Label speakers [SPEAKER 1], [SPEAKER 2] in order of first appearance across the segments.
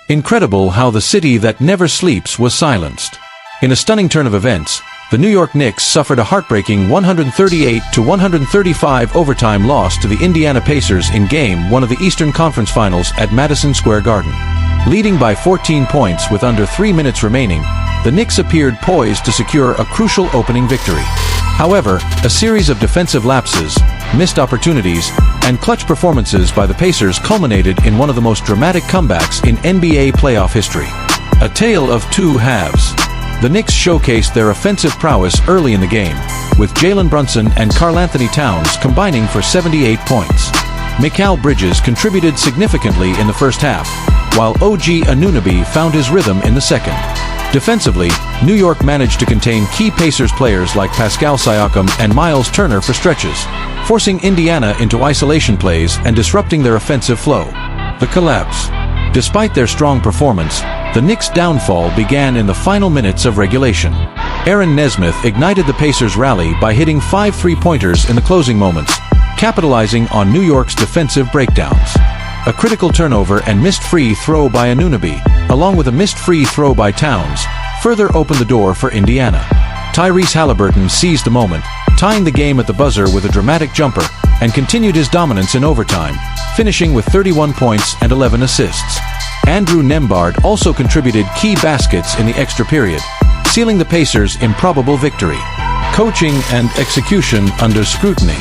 [SPEAKER 1] Incredible how the city that never sleeps was silenced. In a stunning turn of events, the New York Knicks suffered a heartbreaking 138-135 overtime loss to the Indiana Pacers in Game 1 of the Eastern Conference Finals at Madison Square Garden. Leading by 14 points with under 3 minutes remaining, the Knicks appeared poised to secure a crucial opening victory. However, a series of defensive lapses, missed opportunities, and clutch performances by the Pacers culminated in one of the most dramatic comebacks in NBA playoff history. A tale of two halves. The Knicks showcased their offensive prowess early in the game, with Jalen Brunson and Karl-Anthony Towns combining for 78 points. Mikal Bridges contributed significantly in the first half, while OG Anunoby found his rhythm in the second. Defensively, New York managed to contain key Pacers players like Pascal Siakam and Miles Turner for stretches, forcing Indiana into isolation plays and disrupting their offensive flow. The collapse. Despite their strong performance, the Knicks' downfall began in the final minutes of regulation. Aaron Nesmith ignited the Pacers' rally by hitting 5 three-pointers in the closing moments, capitalizing on New York's defensive breakdowns. A critical turnover and missed free throw by Anunoby, along with a missed free throw by Towns, further opened the door for Indiana. Tyrese Haliburton seized the moment, tying the game at the buzzer with a dramatic jumper, and continued his dominance in overtime, finishing with 31 points and 11 assists. Andrew Nembhard also contributed key baskets in the extra period, sealing the Pacers' improbable victory. Coaching and execution under scrutiny.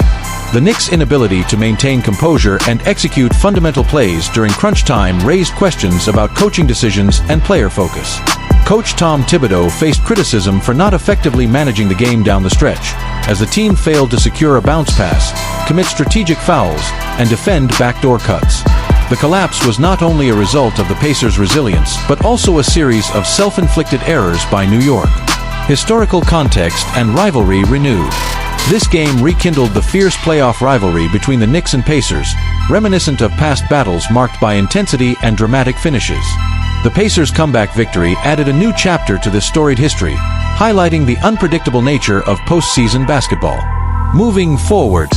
[SPEAKER 1] The Knicks' inability to maintain composure and execute fundamental plays during crunch time raised questions about coaching decisions and player focus. Coach Tom Thibodeau faced criticism for not effectively managing the game down the stretch, as the team failed to secure a bounce pass, commit strategic fouls, and defend backdoor cuts. The collapse was not only a result of the Pacers' resilience, but also a series of self-inflicted errors by New York. Historical context and rivalry renewed. This game rekindled the fierce playoff rivalry between the Knicks and Pacers, reminiscent of past battles marked by intensity and dramatic finishes. The Pacers' comeback victory added a new chapter to this storied history, highlighting the unpredictable nature of postseason basketball. Moving forward,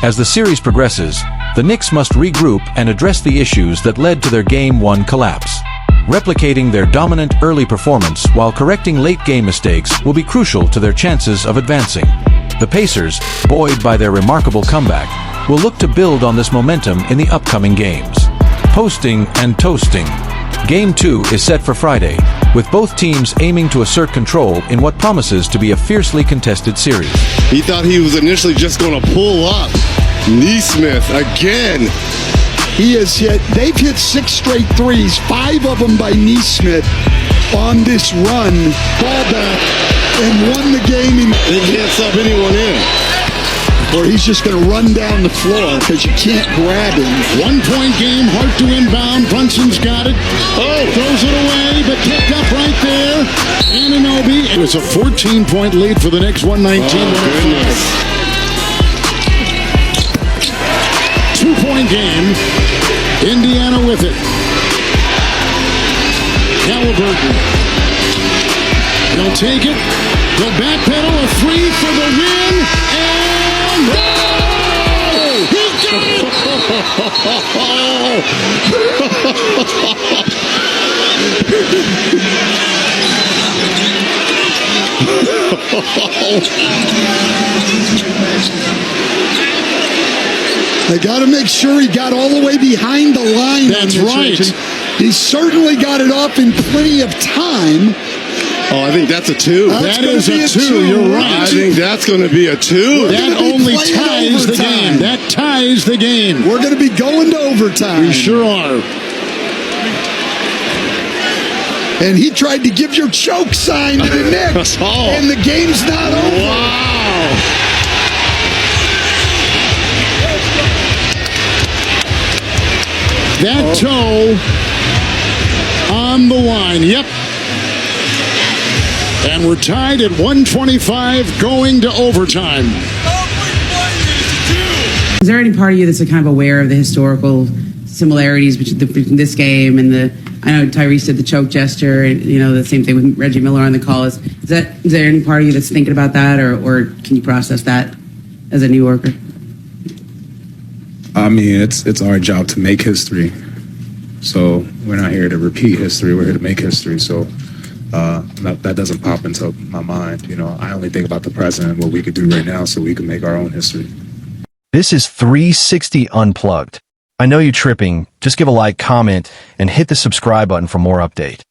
[SPEAKER 1] as the series progresses, the Knicks must regroup and address the issues that led to their Game 1 collapse. Replicating their dominant early performance while correcting late-game mistakes will be crucial to their chances of advancing. The Pacers, buoyed by their remarkable comeback, will look to build on this momentum in the upcoming games. Posting and toasting. Game 2 is set for Friday, with both teams aiming to assert control in what promises to be a fiercely contested series.
[SPEAKER 2] He thought he was initially just going to pull up. Nesmith again.
[SPEAKER 3] They've hit 6 straight threes, 5 of them by Nesmith on this run. Ball back and won the game.
[SPEAKER 2] They can't sub anyone in.
[SPEAKER 3] Or he's just going to run down the floor because you can't grab him.
[SPEAKER 4] 1-point game, Hart to inbound. Brunson's got it. Oh, throws it away, but kicked up right there. Anunoby. It was a 14-point lead for the Knicks, 119.
[SPEAKER 2] Oh, goodness.
[SPEAKER 4] 2-point game. Indiana with it. Haliburton. They'll take it. They'll backpedal. A 3 for the win. And no! He got
[SPEAKER 3] They got to make sure he got all the way behind the line.
[SPEAKER 4] That's right.
[SPEAKER 3] He certainly got it off in plenty of time.
[SPEAKER 2] Oh, I think that's a 2.
[SPEAKER 4] That is a 2. You're right.
[SPEAKER 2] I think that's going to be a 2.
[SPEAKER 4] That only ties the game. That ties the game.
[SPEAKER 3] We're going to be going to overtime.
[SPEAKER 4] We sure are.
[SPEAKER 3] And he tried to give your choke sign to the Knicks. And the game's not over.
[SPEAKER 2] Wow.
[SPEAKER 4] That toe on the line. Yep. And we're tied at 125 going to overtime.
[SPEAKER 5] Is there any part of you that's kind of aware of the historical similarities between this game and I know Tyrese did the choke gesture, and the same thing with Reggie Miller on the call. Is there any part of you that's thinking about that, or can you process that as a New Yorker?
[SPEAKER 6] I mean, it's our job to make history. So we're not here to repeat history. We're here to make history. So that doesn't pop into my mind. You know, I only think about the present and what we could do right now so we can make our own history.
[SPEAKER 7] This is 360 Unplugged. I know you're tripping. Just give a like, comment, and hit the subscribe button for more update.